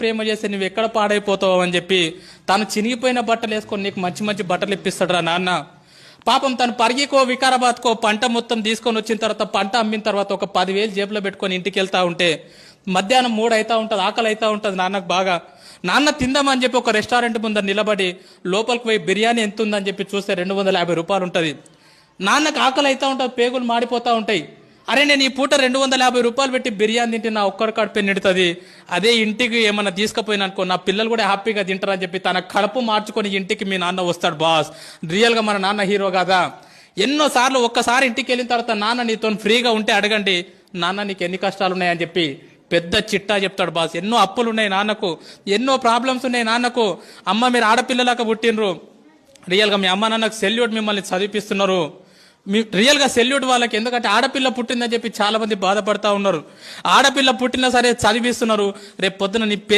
ప్రేమ చేస్తే నువ్వు ఎక్కడ పాడైపోతావు అని చెప్పి తను చినిగిపోయిన బట్టలు వేసుకొని నీకు మంచి మంచి బట్టలు ఇప్పిస్తాడురా నాన్న. పాపం తను పరిగికో వికారాబాద్కో పంట మొత్తం తీసుకొని వచ్చిన తర్వాత పంట అమ్మిన తర్వాత ఒక 10,000 జేబులో పెట్టుకొని ఇంటికి వెళ్తా ఉంటే మధ్యాహ్నం 3 అవుతా ఉంటుంది, ఆకలి అవుతా ఉంటుంది నాన్నకు బాగా. నాన్న తిందామని చెప్పి ఒక రెస్టారెంట్ ముందర నిలబడి లోపలికి పోయి బిర్యానీ ఎంత ఉందని చెప్పి చూస్తే 250 రూపాయలు ఉంటుంది. నాన్నకు ఆకలి అవుతా ఉంటుంది, పేగులు మాడిపోతూ ఉంటాయి. అరే నేను ఈ పూట 250 రూపాయలు పెట్టి బిర్యానీ తింటే నా ఒక్కడి కడుపు నిండుతుంది, అదే ఇంటికి ఏమన్నా తీసుకుపోయినా అనుకో నా పిల్లలు కూడా హ్యాపీగా తింటారని చెప్పి తన కడుపు మార్చుకొని ఇంటికి మీ నాన్న వస్తాడు బాస్. రియల్గా మన నాన్న హీరో కదా. ఎన్నోసార్లు ఒక్కసారి ఇంటికి వెళ్ళిన తర్వాత నాన్న నీతో ఫ్రీగా ఉంటే అడగండి, నాన్న నీకు ఎన్ని కష్టాలు ఉన్నాయని చెప్పి పెద్ద చిట్టా చెప్తాడు బాస్. ఎన్నో అప్పులు ఉన్నాయి నాన్నకు, ఎన్నో ప్రాబ్లమ్స్ ఉన్నాయి నాన్నకు. అమ్మ మీరు ఆడపిల్లలాగా పుట్టినరు, రియల్గా మీ అమ్మ నాన్నకు సెల్యూట్, మిమ్మల్ని చదివిపిస్తున్నారు. రియల్గా సెల్యూట్ వాళ్ళకి. ఎందుకంటే ఆడపిల్ల పుట్టిందని చెప్పి చాలా మంది బాధపడతా ఉన్నారు. ఆడపిల్ల పుట్టినా సరే చదివిస్తున్నారు. రేపు పొద్దున నీ